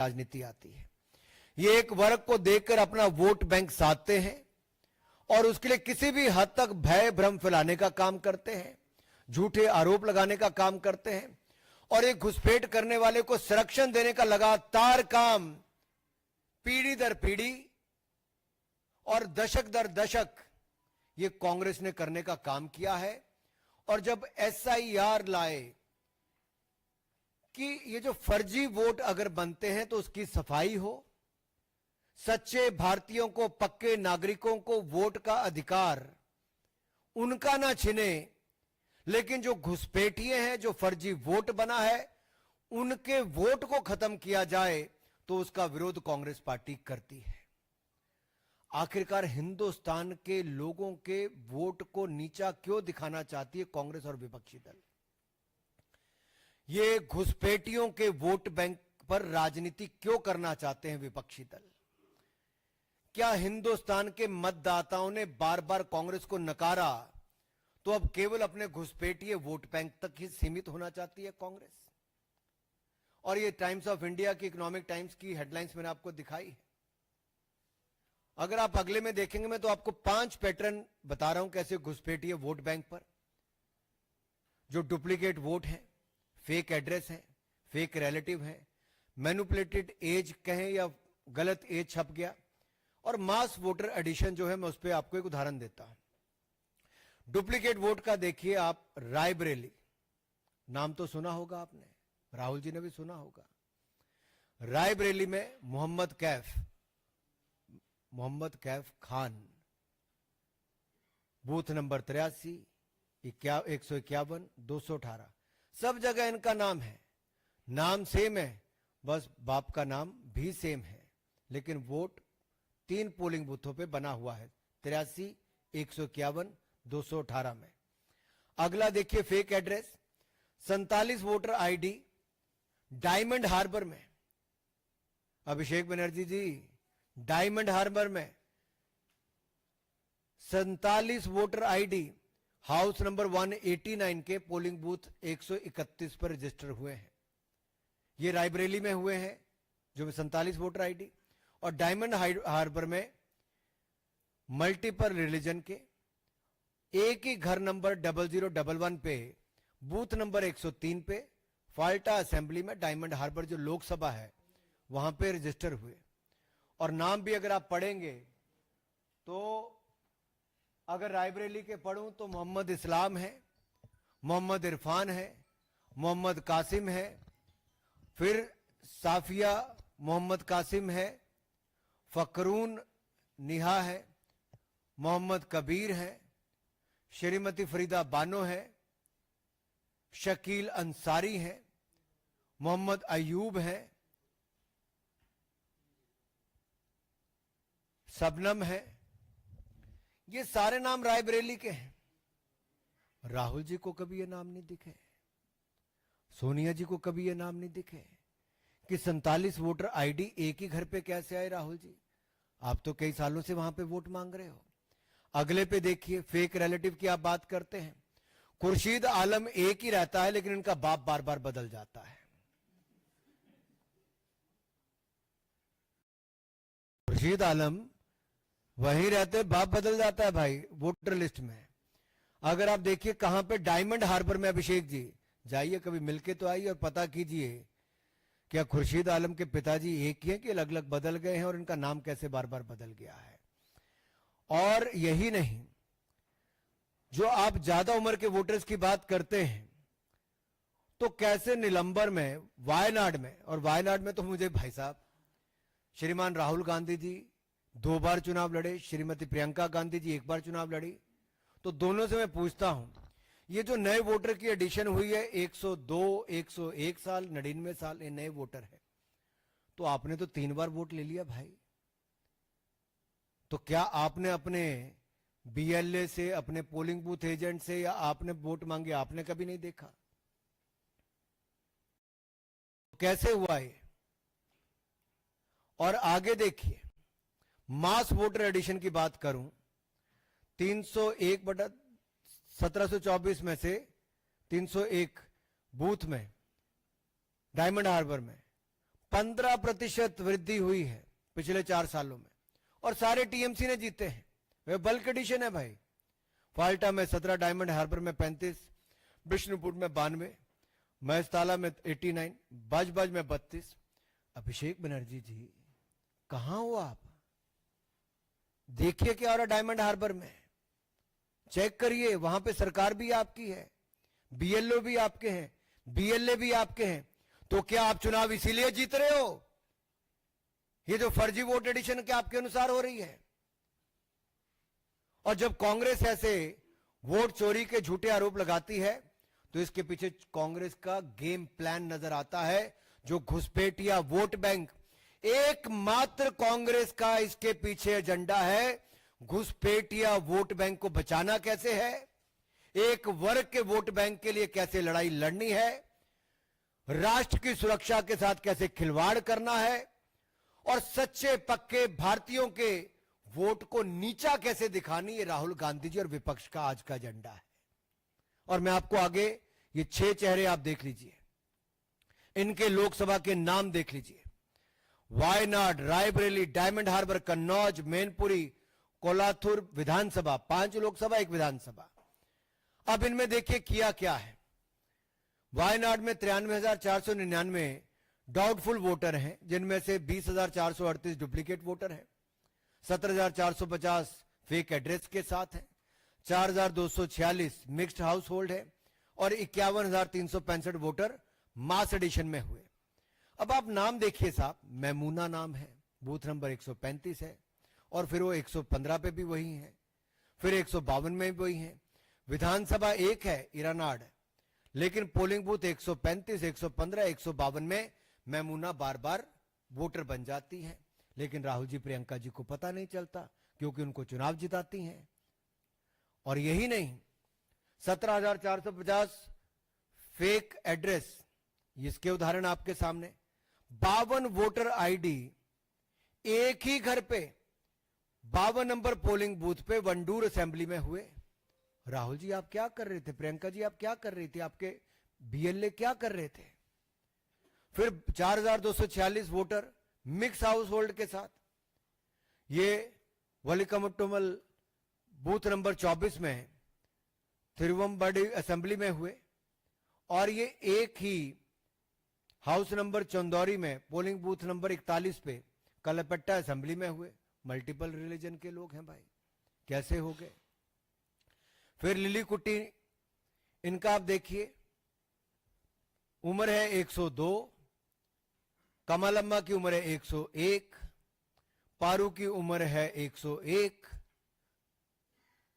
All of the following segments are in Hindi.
राजनीति आती है। ये एक वर्ग को देखकर अपना वोट बैंक साधते हैं और उसके लिए किसी भी हद तक भय भ्रम फैलाने का काम करते हैं, झूठे आरोप लगाने का काम करते हैं और एक घुसपैठ करने वाले को संरक्षण देने का लगातार काम पीढ़ी दर पीढ़ी और दशक दर दशक ये कांग्रेस ने करने का काम किया है। और जब SIR लाए कि ये जो फर्जी वोट अगर बनते हैं तो उसकी सफाई हो, सच्चे भारतीयों को, पक्के नागरिकों को वोट का अधिकार उनका ना छिने, लेकिन जो घुसपैठिए हैं, जो फर्जी वोट बना है, उनके वोट को खत्म किया जाए, तो उसका विरोध कांग्रेस पार्टी करती है। आखिरकार हिंदुस्तान के लोगों के वोट को नीचा क्यों दिखाना चाहती है कांग्रेस और विपक्षी दल? ये घुसपैठियों के वोट बैंक पर राजनीति क्यों करना चाहते हैं विपक्षी दल? क्या हिंदुस्तान के मतदाताओं ने बार बार कांग्रेस को नकारा तो अब केवल अपने घुसपैठिए वोट बैंक तक ही सीमित होना चाहती है कांग्रेस? और ये टाइम्स ऑफ इंडिया की, इकोनॉमिक टाइम्स की हेडलाइंस मैंने आपको दिखाई है। अगर आप अगले में देखेंगे, मैं तो आपको 5 पैटर्न बता रहा हूं कैसे घुसपैठिए वोट बैंक पर जो डुप्लीकेट वोट है, फेक एड्रेस है, फेक रिलेटिव है, मैनिपुलेटेड एज कहें या गलत एज छप गया, और मास वोटर एडिशन जो है, मैं उस पर आपको एक उदाहरण देता हूं। डुप्लीकेट वोट का देखिए आप, रायबरेली नाम तो सुना होगा आपने, राहुल जी ने भी सुना होगा। रायबरेली में मोहम्मद कैफ खान, बूथ नंबर 83, 151, 218, सब जगह इनका नाम है, नाम सेम है, बस बाप का नाम भी सेम है, लेकिन वोट 3 पोलिंग बूथों पे बना हुआ है, 83, 151, 218 में। अगला देखिए fake address, 47 voter ID Diamond Harbour में। अभिषेक बनर्जी जी, डायमंड हार्बर में 47 वोटर आईडी हाउस नंबर 189 के पोलिंग बूथ 131 पर रजिस्टर हुए हैं। ये रायबरेली में हुए हैं जो 47 वोटर आईडी, और डायमंड हार्बर में मल्टीपल रिलीजन के एक ही घर नंबर 0011 पे, बूथ नंबर 103 पे, फाल्टा असेंबली में, डायमंड हार्बर जो लोकसभा है वहां पे रजिस्टर हुए। और नाम भी अगर आप पढ़ेंगे तो अगर रायबरेली के पढ़ूं तो मोहम्मद इस्लाम है, मोहम्मद इरफान है, मोहम्मद कासिम है, फिर साफिया मोहम्मद कासिम है, फकरून निहा है, मोहम्मद कबीर है, श्रीमती फरीदा बानो है, शकील अंसारी है, मोहम्मद अयूब है, सबनम है। ये सारे नाम रायबरेली के हैं। राहुल जी को कभी ये नाम नहीं दिखे, सोनिया जी को कभी ये नाम नहीं दिखे कि 47 वोटर आईडी एक ही घर पे कैसे आए? राहुल जी, आप तो कई सालों से वहां पे वोट मांग रहे हो। अगले पे देखिए, फेक रिलेटिव की आप बात करते हैं, खुर्शीद आलम एक ही रहता है लेकिन इनका बाप बार बार बदल जाता है। खुर्शीद आलम वहीं रहते, बाप बदल जाता है भाई वोटर लिस्ट में। अगर आप देखिए कहां पे, डायमंड हार्बर में। अभिषेक जी जाइए, कभी मिलके तो आइए और पता कीजिए क्या खुर्शीद आलम के पिताजी एक ही हैं कि अलग अलग बदल गए हैं, और इनका नाम कैसे बार बार बदल गया है। और यही नहीं, जो आप ज्यादा उम्र के वोटर्स की बात करते हैं तो कैसे निलंबर में, वायनाड में, और वायनाड में तो मुझे भाई साहब, श्रीमान राहुल गांधी जी 2 बार चुनाव लड़े, श्रीमती प्रियंका गांधी जी 1 बार चुनाव लड़ी, तो दोनों से मैं पूछता हूं, ये जो नए वोटर की एडिशन हुई है 102, 101 साल, 99 साल, ये नए वोटर है, तो आपने तो 3 बार वोट ले लिया भाई। तो क्या आपने अपने BLA से, अपने पोलिंग बूथ एजेंट से, या आपने वोट मांगे, आपने कभी नहीं देखा? कैसे हुआ ये? और आगे देखिए, मास वोटर एडिशन की बात करूं, 301/1724 में से 301 बूथ में डायमंड हार्बर में 15% वृद्धि हुई है पिछले 4 सालों में, और सारे टीएमसी ने जीते हैं। वे बल्क एडिशन है भाई। फाल्टा में 17, डायमंड हार्बर में 35, विष्णुपुर में 92, महेशताला में 89, बाजबाज में 32। अभिषेक बनर्जी जी कहां हो आप? देखिए क्या हो रहा डायमंड हार्बर में, चेक करिए। वहां पे सरकार भी आपकी है, बीएलओ भी आपके हैं, बीएलए भी आपके हैं। तो क्या आप चुनाव इसीलिए जीत रहे हो? ये जो फर्जी वोट एडिशन क्या आपके अनुसार हो रही है? और जब कांग्रेस ऐसे वोट चोरी के झूठे आरोप लगाती है तो इसके पीछे कांग्रेस का गेम प्लान नजर आता है, जो घुसपैठिया वोट बैंक। एकमात्र कांग्रेस का इसके पीछे एजेंडा है घुसपैठिया वोट बैंक को बचाना कैसे है, एक वर्ग के वोट बैंक के लिए कैसे लड़ाई लड़नी है, राष्ट्र की सुरक्षा के साथ कैसे खिलवाड़ करना है, और सच्चे पक्के भारतीयों के वोट को नीचा कैसे दिखानी। ये राहुल गांधी जी और विपक्ष का आज का एजेंडा है। और मैं आपको आगे ये 6 चेहरे आप देख लीजिए, इनके लोकसभा के नाम देख लीजिए। वायनाड, रायबरेली, डायमंड हार्बर, कन्नौज, मैनपुरी, कोलाथुर विधानसभा, 5 लोकसभा 1 विधानसभा। अब इनमें देखिए किया क्या है। वायनाड में 93,499 डाउटफुल वोटर हैं, जिनमें से 20,438 डुप्लीकेट वोटर हैं, 17,450 फेक एड्रेस के साथ हैं, 4,246 मिक्स्ड हाउस होल्ड है, और 51,365 वोटर मास एडिशन में हुए। अब आप नाम देखिए साहब, मैमूना नाम है, बूथ नंबर 135 है, और फिर वो 115 पे भी वही है, फिर 152 में भी वही है। विधानसभा 1 है इरानाड, लेकिन पोलिंग बूथ 135, 115, 152 में मैमूना बार बार वोटर बन जाती है। लेकिन राहुल जी प्रियंका जी को पता नहीं चलता, क्योंकि उनको चुनाव जिताती हैं। और यही नहीं, 17,450 फेक एड्रेस, इसके उदाहरण आपके सामने। 52 वोटर आईडी एक ही घर पे 52 नंबर पोलिंग बूथ पे वंडूर असेंबली में हुए। राहुल जी आप क्या कर रहे थे, प्रियंका जी आप क्या कर रही थी, आपके बीएलए क्या कर रहे थे? फिर 4,246 वोटर मिक्स हाउस होल्ड के साथ, ये वलिकमट्टुमल बूथ नंबर 24 में थिरुवंबडी असेंबली में हुए, और ये एक ही हाउस नंबर चंदौरी में पोलिंग बूथ नंबर 41 पे कलपट्टा असेंबली में हुए। मल्टीपल रिलीजन के लोग हैं भाई, कैसे हो गए? फिर लिली कुट्टी, इनका आप देखिए, उम्र है 102, कमलम्मा की उम्र है 101, पारू की उम्र है 101,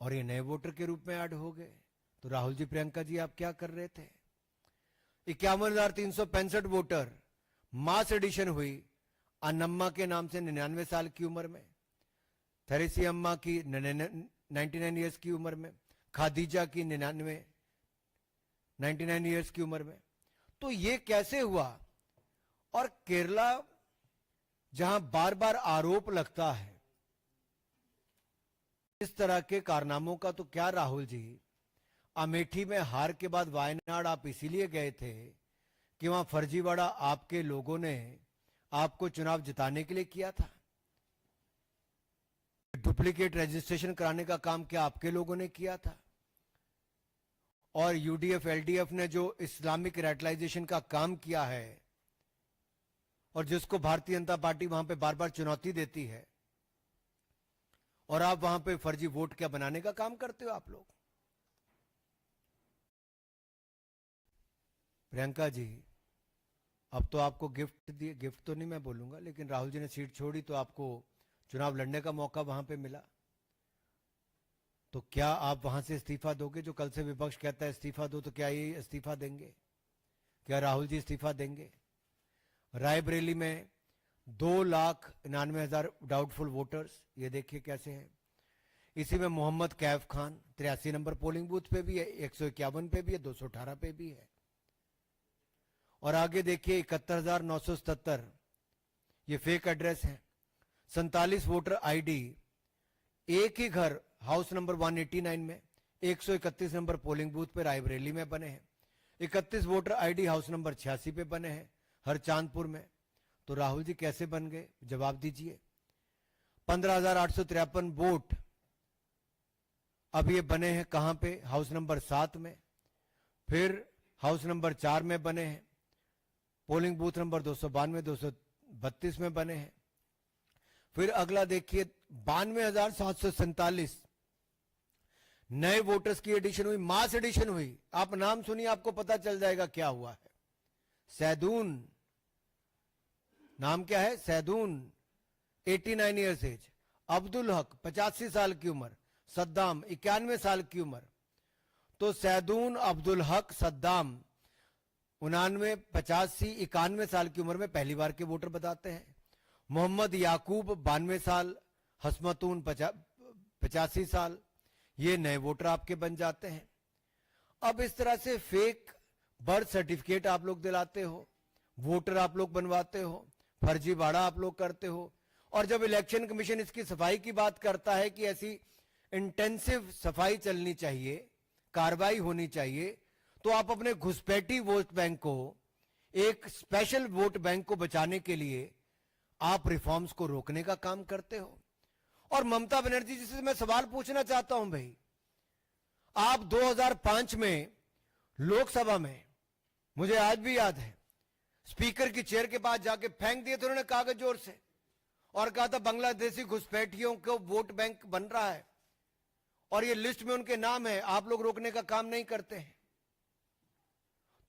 और ये नए वोटर के रूप में ऐड हो गए। तो राहुल जी प्रियंका जी आप क्या कर रहे थे? 51,365 वोटर मास एडिशन हुई अनम्मा के नाम से 99 साल की उम्र में, थेरेसी अम्मा की 99 ईयर्स की उम्र में, खादीजा की 99 ईयर्स की उम्र में। तो ये कैसे हुआ? और केरला जहां बार बार आरोप लगता है इस तरह के कारनामों का, तो क्या राहुल जी अमेठी में हार के बाद वायनाड आप इसीलिए गए थे कि वहां फर्जीवाड़ा आपके लोगों ने आपको चुनाव जिताने के लिए किया था? डुप्लीकेट रजिस्ट्रेशन कराने का काम क्या आपके लोगों ने किया था? और यूडीएफ एलडीएफ ने जो इस्लामिक रेडिकलाइजेशन का काम किया है, और जिसको भारतीय जनता पार्टी वहां पे बार बार चुनौती देती है, और आप वहां पे फर्जी वोट क्या बनाने का काम करते हो आप लोग? प्रियंका जी अब तो आपको गिफ्ट दिए, गिफ्ट तो नहीं मैं बोलूंगा, लेकिन राहुल जी ने सीट छोड़ी तो आपको चुनाव लड़ने का मौका वहां पे मिला। तो क्या आप वहां से इस्तीफा दोगे? जो कल से विपक्ष कहता है इस्तीफा दो, तो क्या ये इस्तीफा देंगे? क्या राहुल जी इस्तीफा देंगे? रायबरेली में 2,99,000 डाउटफुल वोटर्स, ये देखिए कैसे हैं। इसी में Mohammad Kaif Khan 83 number polling booth पे भी है, 151 पे भी है, 218 पे भी है। और आगे देखिए 71,977 ये फेक एड्रेस है। 47 वोटर आईडी एक ही घर हाउस नंबर 189 में 131 नंबर पोलिंग बूथ पे रायबरेली में बने हैं। 31 वोटर आईडी हाउस नंबर 86 पे बने हैं हरचांदपुर में। तो राहुल जी कैसे बन गए, जवाब दीजिए। 15,853 वोट अब ये बने हैं कहां पे, हाउस नंबर 7 में, फिर हाउस नंबर 4 में बने हैं, पोलिंग बूथ नंबर 292 232 में बने हैं। फिर अगला देखिए 92,747 नए वोटर्स की एडिशन हुई, मास एडिशन हुई। आप नाम सुनिए, आपको पता चल जाएगा क्या हुआ है। सैदून, नाम क्या है, सैदून 89 ईयर्स एज, अब्दुल हक 85 साल की उम्र, सद्दाम 91 साल की उम्र। तो सैदून, अब्दुल हक, सद्दाम 99, 85, 91 साल की उम्र में पहली बार के वोटर बताते हैं। मोहम्मद याकूब 92 साल, हसमतून 85 साल, ये नए वोटर आपके बन जाते हैं। अब इस तरह से फेक बर्थ सर्टिफिकेट आप लोग दिलाते हो, वोटर आप लोग बनवाते हो, फर्जीवाड़ा आप लोग करते हो। और जब इलेक्शन कमीशन इसकी सफाई की बात करता है कि ऐसी इंटेंसिव सफाई चलनी चाहिए, कार्रवाई होनी चाहिए, तो आप अपने घुसपैठी वोट बैंक को, एक स्पेशल वोट बैंक को बचाने के लिए आप रिफॉर्म्स को रोकने का काम करते हो। और ममता बनर्जी जी से मैं सवाल पूछना चाहता हूं भाई, आप 2005 में लोकसभा में, मुझे आज भी याद है, स्पीकर की चेयर के पास जाके फेंक दिए थे उन्होंने कागज जोर से, और कहा था बांग्लादेशी घुसपैठियों को वोट बैंक बन रहा है और ये लिस्ट में उनके नाम है, आप लोग रोकने का काम नहीं करते हैं।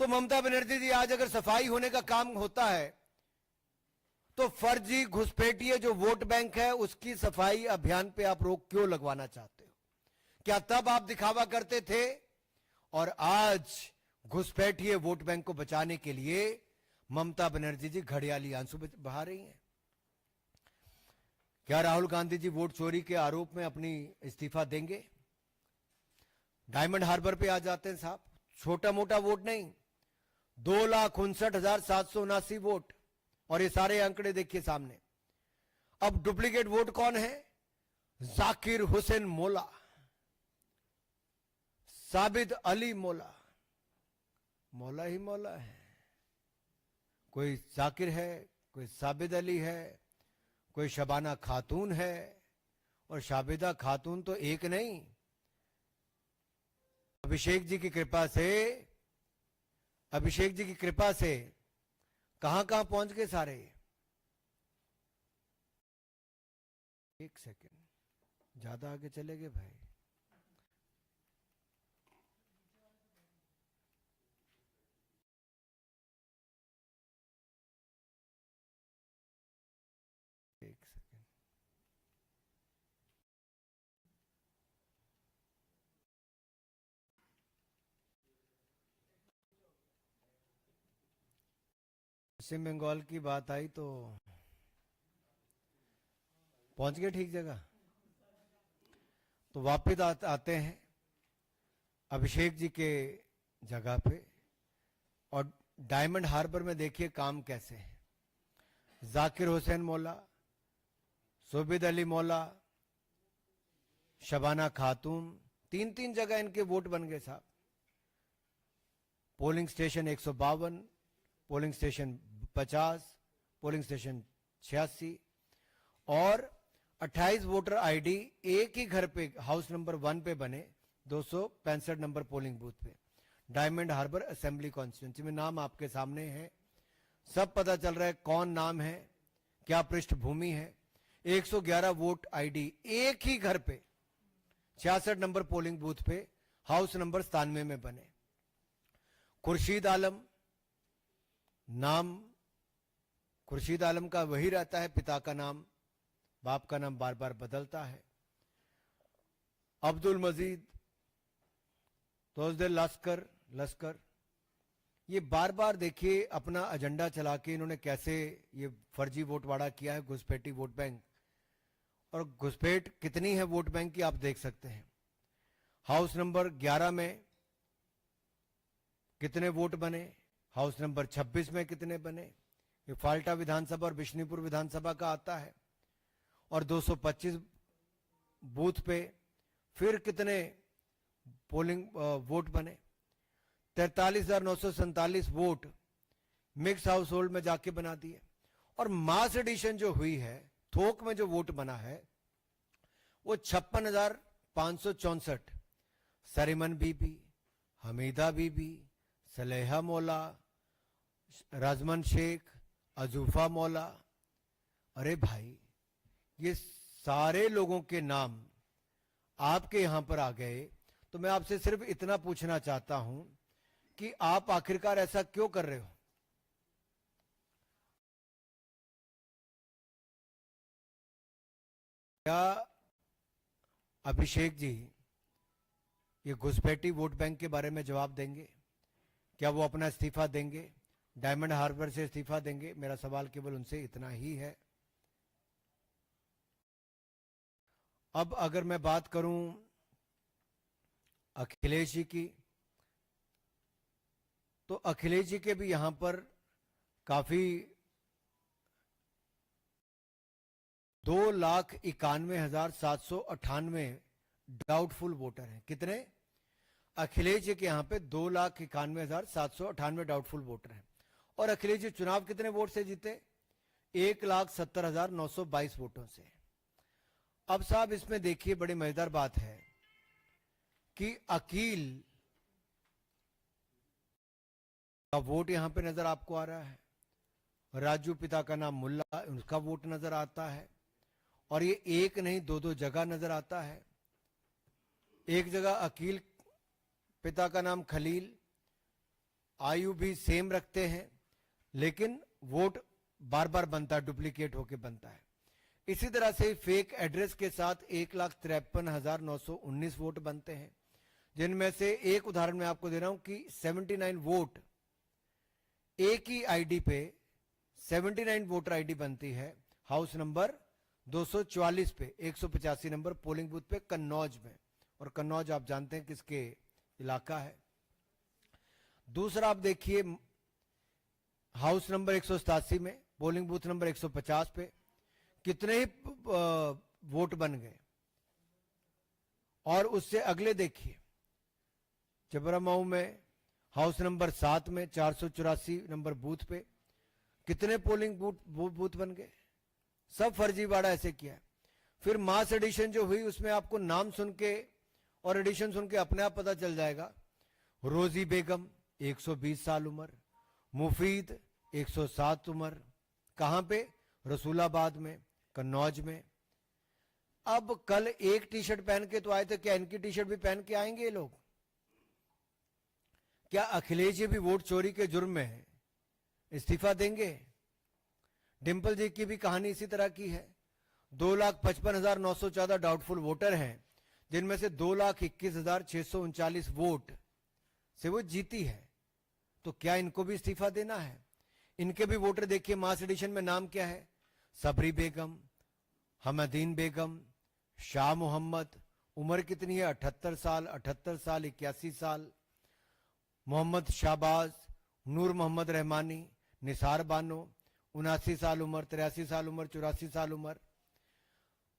तो ममता बनर्जी जी, आज अगर सफाई होने का काम होता है तो फर्जी घुसपैठिए जो वोट बैंक है उसकी सफाई अभियान पे आप रोक क्यों लगवाना चाहते हो? क्या तब आप दिखावा करते थे और आज घुसपैठिए वोट बैंक को बचाने के लिए ममता बनर्जी जी घड़ियाली आंसू बहा रही हैं? क्या राहुल गांधी जी वोट चोरी के आरोप में अपनी इस्तीफा देंगे? डायमंड हार्बर पे आ जाते हैं साहब, छोटा मोटा वोट नहीं, 2,59,779 वोट, और ये सारे आंकड़े देखिए सामने। अब डुप्लीकेट वोट कौन है? जाकिर हुसैन मोला, साबिद अली मोला, मौला ही मौला है, कोई जाकिर है, कोई साबिद अली है, कोई शबाना खातून है, और शाबिदा खातून तो एक नहीं। अभिषेक जी की कृपा से, अभिषेक जी की कृपा से कहां कहां पहुंच गए सारे। एक सेकेंड, ज्यादा आगे चले गए भाई। एक सेकेंड, पश्चिम बंगाल की बात आई तो पहुंच गए ठीक जगह। तो वापस आते हैं अभिषेक जी के जगह पे, और डायमंड हार्बर में देखिए काम कैसे है। जाकिर हुसैन मौला, सोबिद अली मौला, शबाना खातून, 3-3 जगह इनके वोट बन गए साहब। Polling station 152, polling station 50, polling station 86, और 28 वोटर आईडी एक ही घर पे, हाउस नंबर 1 पे बने, 265 नंबर पोलिंग बूथ पे, डायमंड हार्बर असेंबली कॉन्स्टिट्यूंसी में। नाम आपके सामने है, सब पता चल रहा है कौन नाम है, क्या पृष्ठभूमि है। 111 वोट आईडी एक ही घर पे, 66 नंबर पोलिंग बूथ पे, हाउस नंबर 97 में बने। खुर्शीद आलम, नाम खुर्शीद आलम का वही रहता है, पिता का नाम, बाप का नाम बार बार बदलता है। अब्दुल मजीद, तोजदे लश्कर, ये बार बार देखिए अपना एजेंडा चला के इन्होंने कैसे ये फर्जी वोटवाड़ा किया है, घुसपैठी वोट बैंक। और घुसपैठ कितनी है वोट बैंक की आप देख सकते हैं। हाउस नंबर 11 में कितने वोट बने, हाउस नंबर 26 में कितने बने, ये फाल्टा विधानसभा और बिश्नीपुर विधानसभा का आता है। और 225 बूथ पे फिर कितने पोलिंग वोट बने, 43,947 वोट मिक्स हाउस होल्ड में जाके बना दिए। और मास एडिशन जो हुई है, थोक में जो वोट बना है, वो 56,564। सरीमन बीबी, हमीदा बीबी, सलेहा मौला, रजमन शेख, अजूफा मौला। अरे भाई, ये सारे लोगों के नाम आपके यहां पर आ गए, तो मैं आपसे सिर्फ इतना पूछना चाहता हूं कि आप आखिरकार ऐसा क्यों कर रहे हो? क्या अभिषेक जी ये घुसपैठी वोट बैंक के बारे में जवाब देंगे? क्या वो अपना इस्तीफा देंगे? डायमंड हार्बर से इस्तीफा देंगे? मेरा सवाल केवल उनसे इतना ही है। अब अगर मैं बात करूं अखिलेश जी की, तो अखिलेश जी के भी यहां पर काफी 2,91,798 डाउटफुल वोटर हैं। कितने? अखिलेश जी के यहां पे 2,91,798 डाउटफुल वोटर हैं। और अखिलेश जी चुनाव कितने वोट से जीते? 1,70,922 वोटों से। अब साहब इसमें देखिए, बड़ी मजेदार बात है कि अकील का वोट यहां पे नजर आपको आ रहा है, राजू पिता का नाम मुल्ला, उसका वोट नजर आता है, और ये एक नहीं दो जगह नजर आता है। एक जगह अकील पिता का नाम खलील, आयु भी सेम रखते हैं, लेकिन वोट बार बार बनता है, डुप्लीकेट होके बनता है। इसी तरह से फेक एड्रेस के साथ 1,53,919 वोट बनते हैं, जिनमें से एक उदाहरण मैं आपको दे रहा हूं कि 79 वोट एक ही आईडी पे 79 वोटर आईडी बनती है हाउस नंबर 244 पे, 185 नंबर पोलिंग बूथ पे कन्नौज में। और कन्नौज आप जानते हैं किसके इलाका है। दूसरा आप देखिए हाउस नंबर 187 में पोलिंग बूथ नंबर 150 पे कितने ही वोट बन गए। और उससे अगले देखिए जबरामऊ में हाउस नंबर 7 में 484 नंबर बूथ पे कितने पोलिंग बूथ बन गए। सब फर्जीवाड़ा ऐसे किया है। फिर मास एडिशन जो हुई उसमें आपको नाम सुन के और एडिशन सुन के अपने आप पता चल जाएगा। रोजी बेगम 120 साल उम्र, मुफीद 107 उम्र, कहां पे? रसूलाबाद में, कन्नौज में। अब कल एक टी शर्ट पहन के तो आए थे, क्या इनकी टी शर्ट भी पहन के आएंगे ये लोग? क्या अखिलेश जी भी वोट चोरी के जुर्म में इस्तीफा देंगे? डिंपल जी की भी कहानी इसी तरह की है। 2,55,914 डाउटफुल वोटर हैं, जिनमें से 2,21,639 वोट से वो जीती है। तो क्या इनको भी इस्तीफा देना है? इनके भी वोटर देखिए मास एडिशन में नाम क्या है? सबरी बेगम, हमदीन बेगम, शाह मोहम्मद, उम्र कितनी है? 78 साल, 78 साल, 81 साल, मोहम्मद शाहबाज, नूर मोहम्मद रहमानी, निसार बानो 79 साल उम्र, 83 साल उम्र, 84 साल उम्र।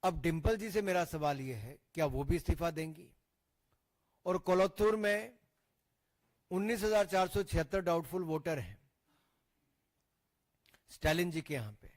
अब डिंपल जी से मेरा सवाल यह है, क्या वो भी इस्तीफा देंगी? और कोलत्तूर में 19,476 डाउटफुल वोटर हैं स्टालिन जी के यहां पे।